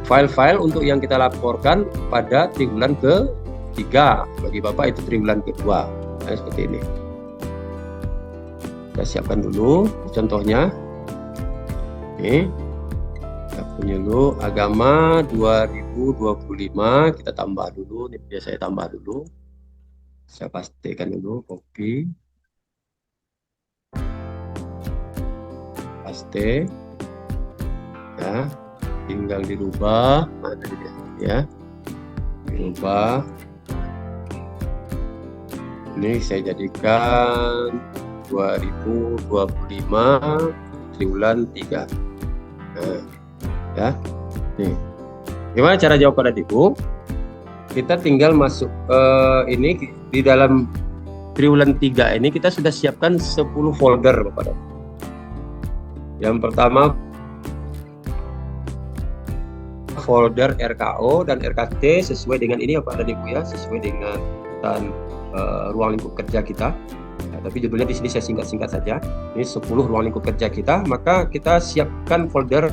file-file untuk yang kita laporkan pada triwulan ke-3. Bagi Bapak itu triwulan kedua. Nah, seperti ini. Kita siapkan dulu contohnya. Oke. Kita punya dulu agama 2025, kita tambah dulu. Ini biasa saya tambah dulu. Saya pastikan dulu, copy, paste, ya, tinggal dirubah, mana dia, ya, dirubah. Ini saya jadikan 2025 triwulan 3. Nah, ya, nih. Gimana cara jawab Bapak dan Ibu? Kita tinggal masuk ini di dalam triwulan 3 ini kita sudah siapkan 10 folder Bapak dan Ibu. Yang pertama folder RKO dan RKT sesuai dengan ini Bapak dan Ibu ya, sesuai dengan ruang lingkup kerja kita. Ya, tapi judulnya di sini saya singkat-singkat saja. Ini 10 ruang lingkup kerja kita, maka kita siapkan folder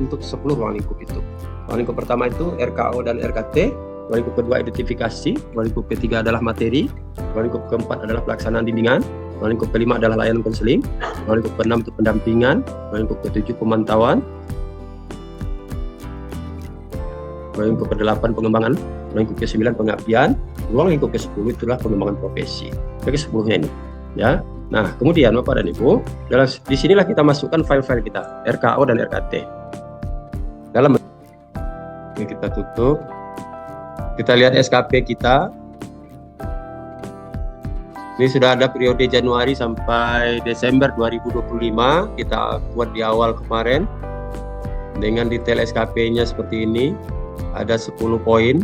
untuk 10 ruang lingkup itu. Ruang lingkup pertama itu RKO dan RKT, ruang lingkup kedua identifikasi, ruang lingkup ketiga adalah materi, ruang lingkup keempat adalah pelaksanaan bimbingan, ruang lingkup kelima adalah layanan konseling, ruang lingkup keenam itu pendampingan, ruang lingkup ketujuh pemantauan, ruang lingkup ke-8 pengembangan, ruang lingkup ke-9 pengabdian, ruang lingkup ke-10 itulah pengembangan profesi. Jadi 10-nya ini, ya. Nah, kemudian Bapak dan Ibu, di sinilah kita masukkan file-file kita, RKO dan RKT. Dalam ini kita tutup. Kita lihat SKP kita. Ini sudah ada periode Januari sampai Desember 2025. Kita buat di awal kemarin dengan detail SKP-nya seperti ini. Ada 10 poin.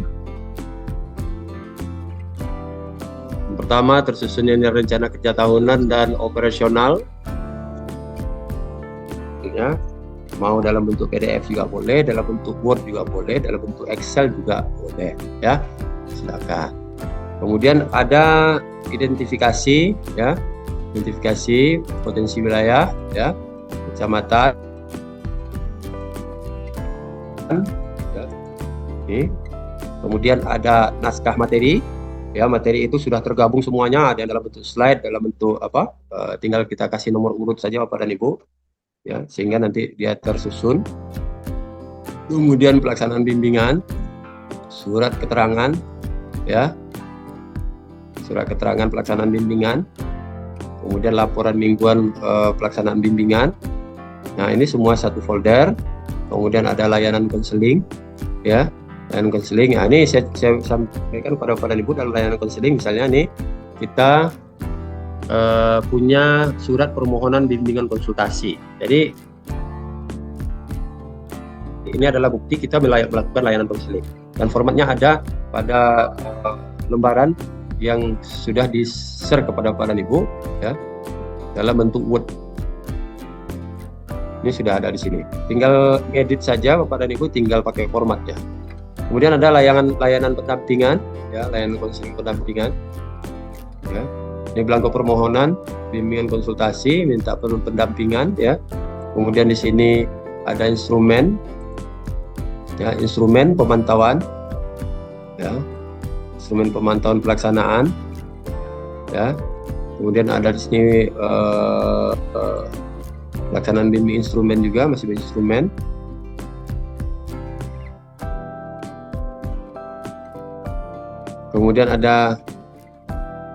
Yang pertama, tersusunnya rencana kerja tahunan dan operasional. Ya, mau dalam bentuk PDF juga boleh, dalam bentuk Word juga boleh, dalam bentuk Excel juga boleh. Ya, silakan. Kemudian ada identifikasi, ya, identifikasi potensi wilayah, ya, kecamatan. Ini. Kemudian ada naskah materi, ya, materi itu sudah tergabung semuanya, ada yang dalam bentuk slide, dalam bentuk apa, tinggal kita kasih nomor urut saja Bapak dan Ibu, ya, sehingga nanti dia tersusun. Kemudian pelaksanaan bimbingan, surat keterangan, ya, surat keterangan pelaksanaan bimbingan, kemudian laporan mingguan pelaksanaan bimbingan. Nah, ini semua satu folder. Kemudian ada layanan konseling, ya. Layanan konseling, nah ini saya sampaikan kepada Bapak dan Ibu dalam layanan konseling, misalnya nih kita punya surat permohonan bimbingan konsultasi. Jadi ini adalah bukti kita melakukan layanan konseling dan formatnya ada pada lembaran yang sudah di-share kepada Bapak dan Ibu, ya, dalam bentuk Word. Ini sudah ada di sini. Tinggal edit saja Bapak dan Ibu, tinggal pakai formatnya. Kemudian ada layanan pendampingan, ya, layanan konseling pendampingan. Ya. Ini belangko permohonan, bimbingan konsultasi, minta pendampingan, ya. Kemudian di sini ada instrumen, ya, instrumen pemantauan, ya, instrumen pemantauan pelaksanaan, ya. Kemudian ada di sini pelaksanaan bimbing instrumen juga, masih ada instrumen. Kemudian ada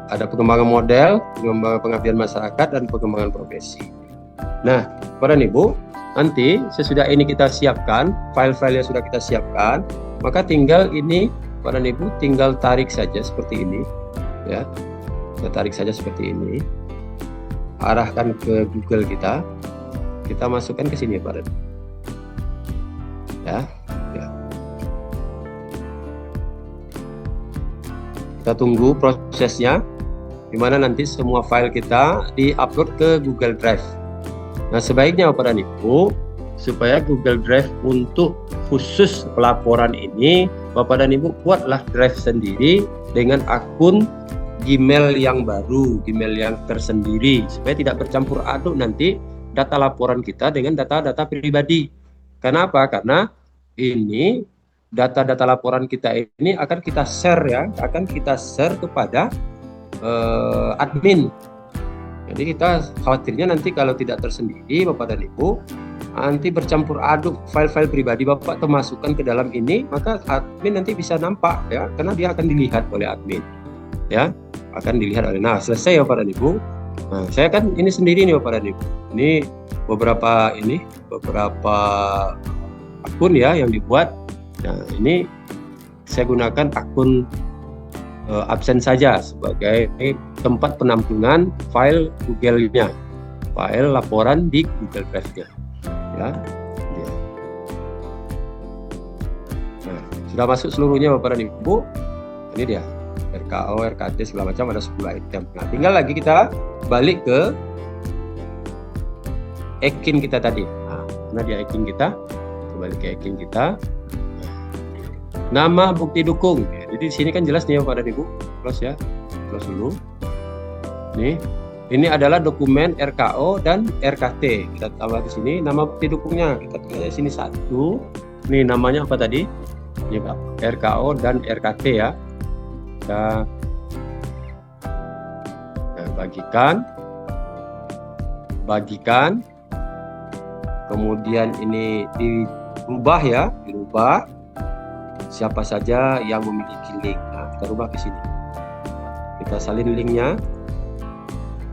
pengembangan model, pengembangan pengabdian masyarakat, dan pengembangan profesi. Nah, Bapak dan Ibu, nanti sesudah ini kita siapkan, file-file yang sudah kita siapkan, maka tinggal ini, Bapak dan Ibu, tinggal tarik saja seperti ini, ya. Kita tarik saja seperti ini, arahkan ke Google kita masukkan ke sini, Bapak dan Ibu. Ya. Kita tunggu prosesnya, di mana nanti semua file kita di-upload ke Google Drive. Nah, sebaiknya Bapak dan Ibu, supaya Google Drive untuk khusus pelaporan ini, Bapak dan Ibu buatlah drive sendiri dengan akun Gmail yang baru, Gmail yang tersendiri, supaya tidak bercampur aduk nanti data laporan kita dengan data-data pribadi. Kenapa? Karena ini data-data laporan kita ini akan kita share, ya, akan kita share kepada admin. Jadi kita khawatirnya nanti kalau tidak tersendiri Bapak dan Ibu, nanti bercampur aduk file-file pribadi Bapak termasukkan ke dalam ini, maka admin nanti bisa nampak, ya, karena dia akan dilihat oleh admin, ya, akan dilihat oleh. Nah, selesai Bapak dan Ibu. Nah, saya kan ini sendiri nih Bapak dan Ibu. Ini beberapa akun, ya, yang dibuat. Nah, ini saya gunakan akun absen saja sebagai tempat penampungan file Google-nya. file laporan di Google Drive-nya. Ya. Nah, sudah masuk seluruhnya Bapak dan Ibu. Ini dia. RKO, RKT segala macam ada 10 item. Nah, tinggal lagi kita balik ke ekin kita tadi. Nah, karena dia ekin kita, kembali ke ekin kita. Nama bukti dukung. Jadi di sini kan jelas nih Bapak dan Ibu. Close ya. Close dulu. Nih, ini adalah dokumen RKO dan RKT. Kita tambah di sini nama bukti dukungnya. Kita tulis di sini 1. Nih namanya apa tadi? Ini Pak, RKO dan RKT ya. Kita bagikan. Kemudian ini dirubah ya, dirubah. Siapa saja yang memiliki link. Nah, kita rubah ke sini. Kita salin linknya.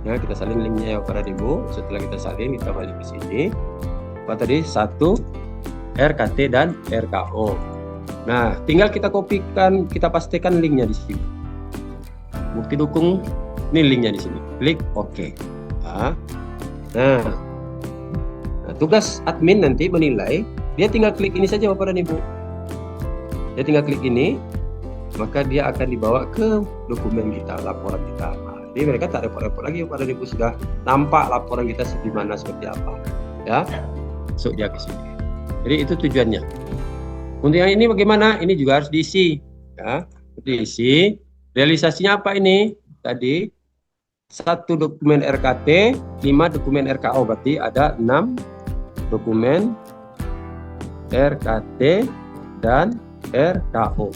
Ya, kita salin linknya ya para Ibu. Setelah kita salin, kita balik ke sini. Apa tadi? 1 RKT dan RKO. Nah, tinggal kita kopikan, kita pastikan linknya di sini. Bukti dukung, ini linknya di sini. Klik OK. Nah, tugas admin nanti menilai. Dia tinggal klik ini saja Bapak dan Ibu. Dia tinggal klik ini, maka dia akan dibawa ke dokumen kita, laporan kita. Jadi mereka tak repot-repot lagi pada Ibu, sudah nampak laporan kita di mana seperti apa. Ya. Masuk dia ke sini. Jadi itu tujuannya. Untuk yang ini bagaimana? Ini juga harus diisi. Ya. Diisi. Realisasinya apa ini? Tadi 1 dokumen RKT, 5 dokumen RKO, berarti ada 6 dokumen RKT dan RKO.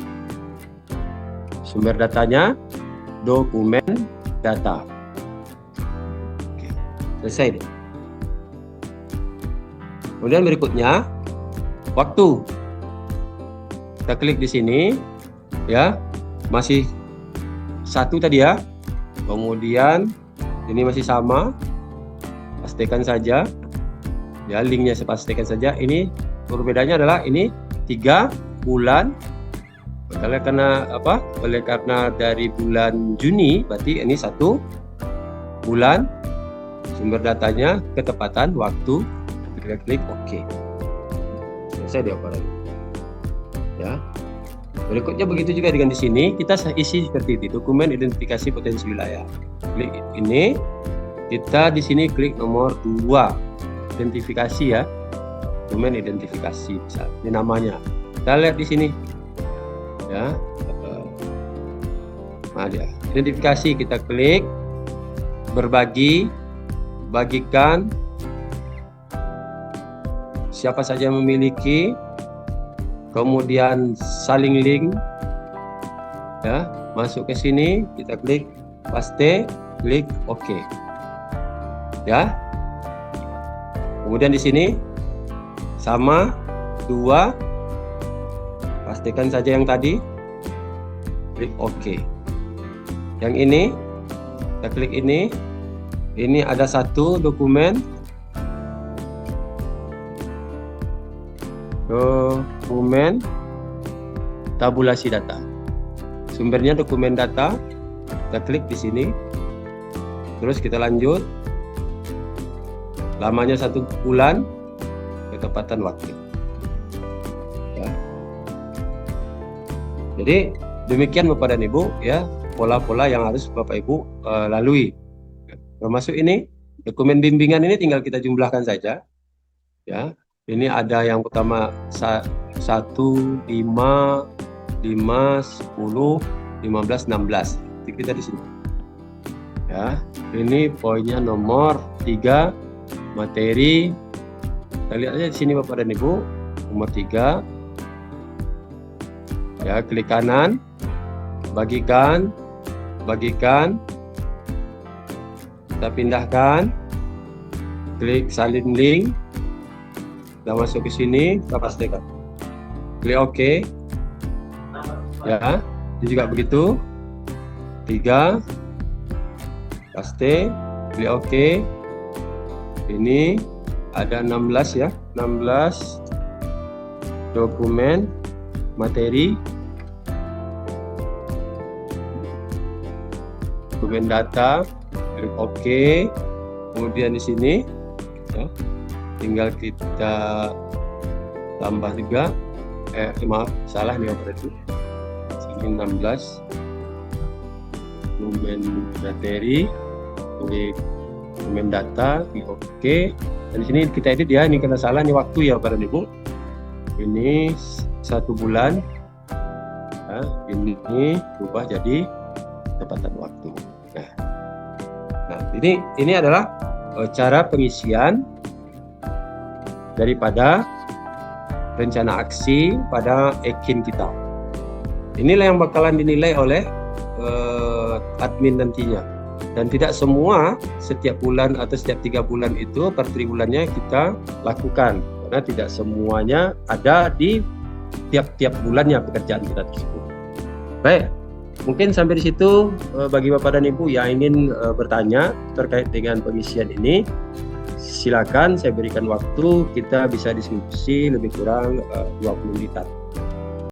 Sumber datanya dokumen data. Oke, selesai deh. Kemudian berikutnya waktu. Kita klik di sini ya. Masih 1 tadi ya. Kemudian ini masih sama. Pastikan saja. Ya, linknya saya pastikan saja. Ini perbedaannya adalah ini 3 bulan. Oleh karena apa? Oleh karena dari bulan Juni, berarti ini 1 bulan. Sumber datanya ketepatan waktu. Kita klik OK. Selesai dia Pak. Ya. Berikutnya begitu juga dengan di sini, kita isi seperti ini, dokumen identifikasi potensi wilayah. Klik ini, kita di sini klik nomor 2, identifikasi ya, dokumen identifikasi, misalnya. Ini namanya. Kita lihat di sini, ya. Nah, dia. Identifikasi kita klik, berbagi, bagikan, siapa saja yang memiliki. Kemudian saling link ya, masuk ke sini, kita klik paste, klik OK ya. Kemudian di sini sama 2, pastikan saja yang tadi, klik OK. Yang ini kita klik ini ada 1 dokumen tabulasi data. Sumbernya dokumen data. Kita klik di sini. Terus kita lanjut. Lamanya 1 bulan. Ketepatan waktu. Ya. Jadi demikian Bapak dan Ibu ya, pola-pola yang harus Bapak Ibu lalui. Termasuk ini dokumen bimbingan ini tinggal kita jumlahkan saja. Ya. Ini ada yang pertama 1, 5, 5, 10, 15, 16. Jadi kita di sini. Ya, ini poinnya nomor 3, materi. Kita lihat aja di sini Bapak dan Ibu, nomor 3. Ya, klik kanan, bagikan. Kita pindahkan. Klik salin link. Kita masuk ke sini, kita pastikan. Klik OK. Ya, ini juga begitu. 3, paste, klik OK. Ini ada 16 ya, 16 dokumen materi, dokumen data, klik OK. Kemudian di sini ya, tinggal kita tambah juga maaf salah nih operator, sini 16 volume materi, volume data, oke. Dan di sini kita edit ya, ini karena salah nih waktu ya Bapak dan Ibu. Ini 1 bulan, ya, ini berubah jadi tepatan waktu. Nah, ini adalah cara pengisian daripada rencana aksi pada EKIN kita. Inilah yang bakalan dinilai oleh admin nantinya. Dan tidak semua setiap bulan atau setiap 3 bulan itu per triwulannya kita lakukan, karena tidak semuanya ada di tiap-tiap bulannya pekerjaan kita tersebut. Baik, mungkin sampai di situ bagi Bapak dan Ibu yang ingin bertanya terkait dengan pengisian ini, silakan saya berikan waktu, kita bisa diskusi lebih kurang 20 menit.